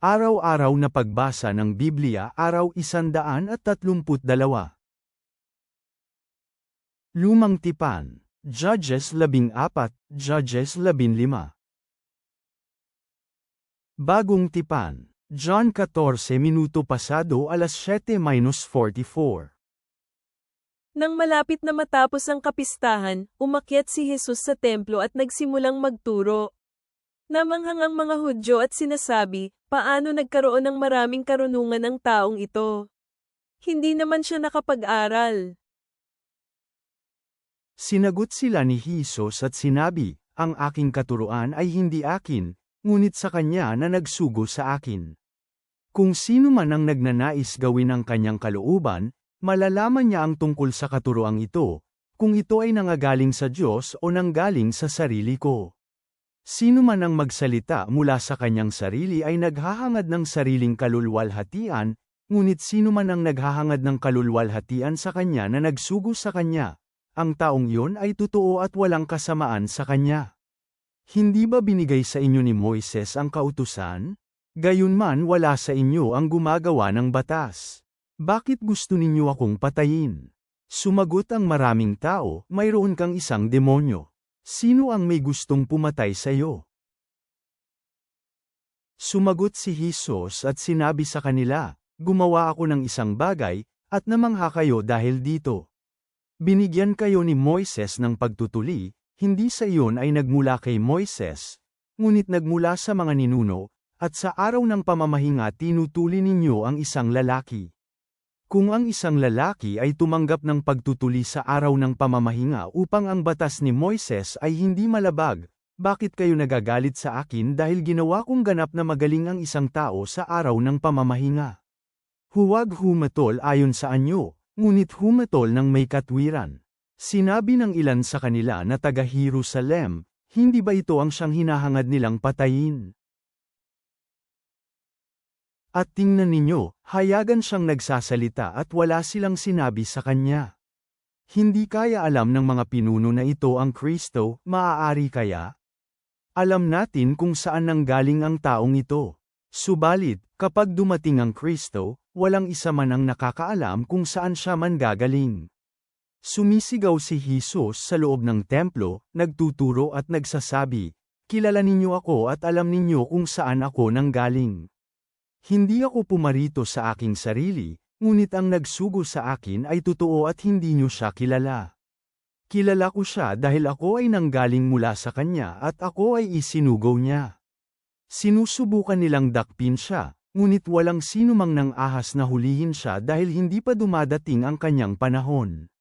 Araw-araw na pagbasa ng Biblia, araw 132. Lumang Tipan, Judges 14, Judges 15. Bagong Tipan, John 14 minuto pasado alas 7:44. Nang malapit na matapos ang kapistahan, umakyat si Jesus sa templo at nagsimulang magturo. Namanghang ang mga Hudyo at sinasabi, paano nagkaroon ng maraming karunungan ang taong ito? Hindi naman siya nakapag-aral. Sinagot sila ni Jesus at sinabi, ang aking katuruan ay hindi akin, ngunit sa kanya na nagsugo sa akin. Kung sino man ang nagnanais gawin ang kanyang kalooban, malalaman niya ang tungkol sa katuroang ito, kung ito ay nangagaling sa Diyos o nanggaling sa sarili ko. Sino man ang magsalita mula sa kanyang sarili ay naghahangad ng sariling kalulwalhatian, ngunit sino man ang naghahangad ng kalulwalhatian sa kanya na nagsugo sa kanya, ang taong iyon ay totoo at walang kasamaan sa kanya. Hindi ba binigay sa inyo ni Moises ang kautusan? Gayunman wala sa inyo ang gumagawa ng batas. Bakit gusto ninyo akong patayin? Sumagot ang maraming tao, mayroon kang isang demonyo. Sino ang may gustong pumatay sa iyo? Sumagot si Jesus at sinabi sa kanila, gumawa ako ng isang bagay, at namangha kayo dahil dito. Binigyan kayo ni Moises ng pagtutuli, hindi sa iyon ay nagmula kay Moises, ngunit nagmula sa mga ninuno, at sa araw ng pamamahinga tinutuli ninyo ang isang lalaki. Kung ang isang lalaki ay tumanggap ng pagtutuli sa araw ng pamamahinga upang ang batas ni Moises ay hindi malabag, bakit kayo nagagalit sa akin dahil ginawa kong ganap na magaling ang isang tao sa araw ng pamamahinga? Huwag humatol ayon sa anyo, ngunit humatol ng may katwiran. Sinabi ng ilan sa kanila na taga-Jerusalem, hindi ba ito ang siyang hinahangad nilang patayin? At tingnan ninyo, hayagan siyang nagsasalita at wala silang sinabi sa kanya. Hindi kaya alam ng mga pinuno na ito ang Kristo, maaari kaya? Alam natin kung saan nanggaling ang taong ito. Subalit, kapag dumating ang Kristo, walang isa man ang nakakaalam kung saan siya man gagaling. Sumisigaw si Jesus sa loob ng templo, nagtuturo at nagsasabi, kilala ninyo ako at alam ninyo kung saan ako nanggaling. Hindi ako pumarito sa aking sarili, ngunit ang nagsugo sa akin ay totoo at hindi niyo siya kilala. Kilala ko siya dahil ako ay nanggaling mula sa kanya at ako ay isinugaw niya. Sinusubukan nilang dakpin siya, ngunit walang sino mang nang ahas na hulihin siya dahil hindi pa dumadating ang kanyang panahon.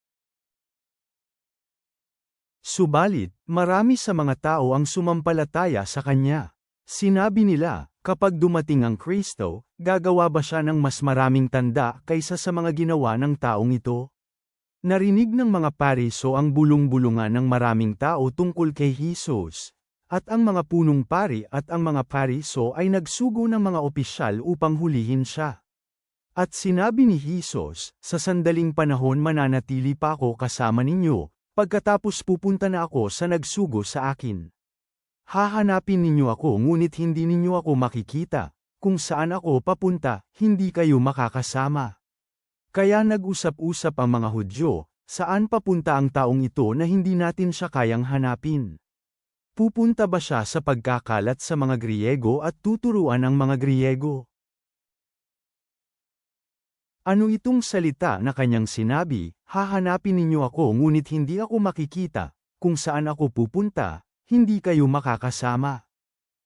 Subalit, marami sa mga tao ang sumampalataya sa kanya. Sinabi nila, kapag dumating ang Kristo, gagawa ba siya ng mas maraming tanda kaysa sa mga ginawa ng taong ito? Narinig ng mga Pariso ang bulong-bulungan ng maraming tao tungkol kay Jesus, at ang mga punong pari at ang mga Pariso ay nagsugo ng mga opisyal upang hulihin siya. At sinabi ni Jesus, sa sandaling panahon mananatili pa ako kasama ninyo, pagkatapos pupunta na ako sa nagsugo sa akin. Hahanapin ninyo ako ngunit hindi ninyo ako makikita, kung saan ako papunta, hindi kayo makakasama. Kaya nag-usap-usap ang mga Hudyo, saan papunta ang taong ito na hindi natin siya kayang hanapin? Pupunta ba siya sa pagkakalat sa mga Griego at tuturuan ang mga Griego? Ano itong salita na kanyang sinabi, hahanapin ninyo ako ngunit hindi ako makikita, kung saan ako pupunta, hindi kayo makakasama.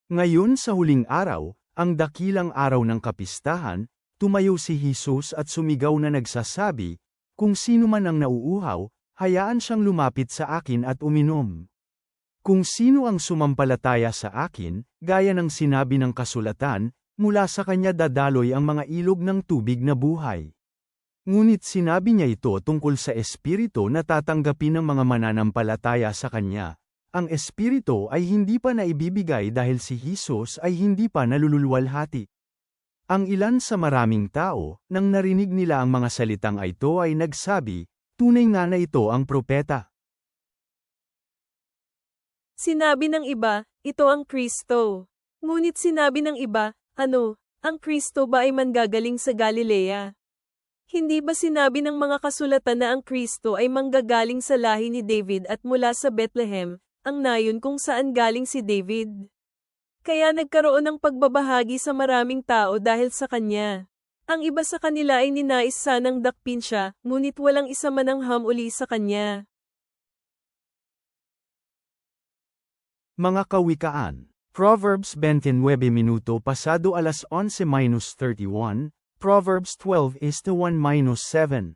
Ngayon sa huling araw, ang dakilang araw ng kapistahan, tumayo si Jesus at sumigaw na nagsasabi, kung sino man ang nauuhaw, hayaan siyang lumapit sa akin at uminom. Kung sino ang sumampalataya sa akin, gaya ng sinabi ng kasulatan, mula sa kanya dadaloy ang mga ilog ng tubig na buhay. Ngunit sinabi niya ito tungkol sa espiritu na tatanggapin ng mga mananampalataya sa kanya. Ang espiritu ay hindi pa naibibigay dahil si Jesus ay hindi pa nalululwalhati. Ang ilan sa maraming tao, nang narinig nila ang mga salitang ito ay nagsabi, tunay nga na ito ang propeta. Sinabi ng iba, ito ang Kristo. Ngunit sinabi ng iba, Ang Kristo ba ay manggagaling sa Galilea? Hindi ba sinabi ng mga kasulatan na ang Kristo ay manggagaling sa lahi ni David at mula sa Bethlehem, ang nayon kung saan galing si David? Kaya nagkaroon ng pagbabahagi sa maraming tao dahil sa kanya. Ang iba sa kanila ay ninais sanang dakpin siya, ngunit walang isa man ang uli sa kanya. Mga kawikaan. Proverbs 29 minuto pasado alas 11:31, Proverbs 12:1-7.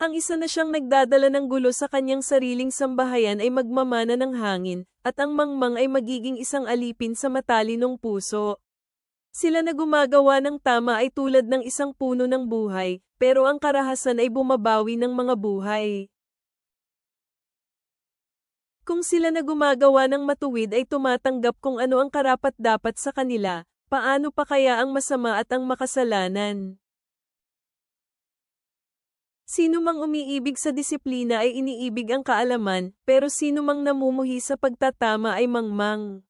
Ang isa na siyang nagdadala ng gulo sa kanyang sariling sambahayan ay magmamana ng hangin, at ang mangmang ay magiging isang alipin sa matalinong puso. Sila na gumagawa ng tama ay tulad ng isang puno ng buhay, pero ang karahasan ay bumabawi ng mga buhay. Kung sila na gumagawa ng matuwid ay tumatanggap kung ano ang karapat-dapat sa kanila, paano pa kaya ang masama at ang makasalanan? Sino mang umiibig sa disiplina ay iniibig ang kaalaman, pero sino mang namumuhi sa pagtatama ay mangmang.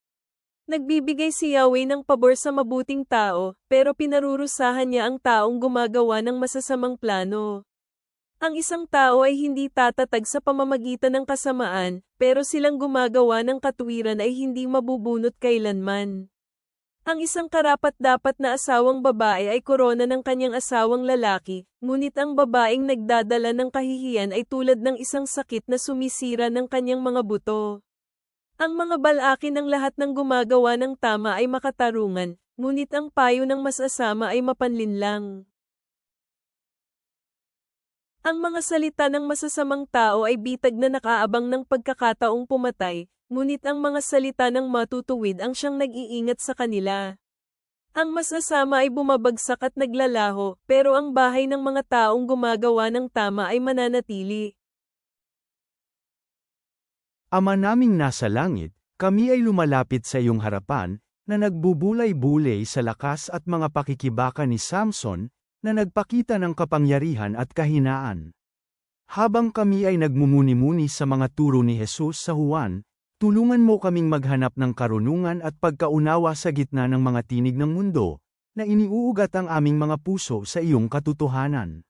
Nagbibigay si Yahweh ng pabor sa mabuting tao, pero pinarurusahan niya ang taong gumagawa ng masasamang plano. Ang isang tao ay hindi tatatag sa pamamagitan ng kasamaan, pero silang gumagawa ng katuwiran ay hindi mabubunot kailanman. Ang isang karapat-dapat na asawang babae ay korona ng kanyang asawang lalaki, ngunit ang babaeng nagdadala ng kahihiyan ay tulad ng isang sakit na sumisira ng kanyang mga buto. Ang mga balaki ng lahat ng gumagawa ng tama ay makatarungan, ngunit ang payo ng masasama ay mapanlinlang. Ang mga salita ng masasamang tao ay bitag na nakaabang ng pagkakataong pumatay, ngunit ang mga salita ng matutuwid ang siyang nag-iingat sa kanila. Ang masasama ay bumabagsak at naglalaho, pero ang bahay ng mga taong gumagawa ng tama ay mananatili. Ama naming nasa langit, kami ay lumalapit sa iyong harapan, na nagbubulay-bulay sa lakas at mga pakikibaka ni Samson, na nagpakita ng kapangyarihan at kahinaan. Habang kami ay nagmumuni-muni sa mga turo ni Jesus sa Juan, tulungan mo kaming maghanap ng karunungan at pagkaunawa sa gitna ng mga tinig ng mundo, na iniuugat ang aming mga puso sa iyong katotohanan.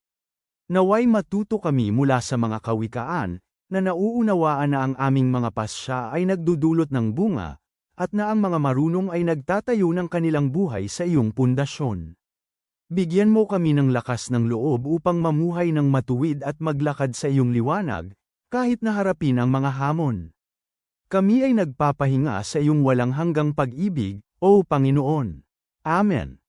Naway matuto kami mula sa mga kawikaan, na nauunawaan na ang aming mga pasya ay nagdudulot ng bunga, at na ang mga marunong ay nagtatayo ng kanilang buhay sa iyong pundasyon. Bigyan mo kami ng lakas ng loob upang mamuhay ng matuwid at maglakad sa iyong liwanag, kahit na harapin ang mga hamon. Kami ay nagpapahinga sa iyong walang hanggang pag-ibig, O Panginoon. Amen.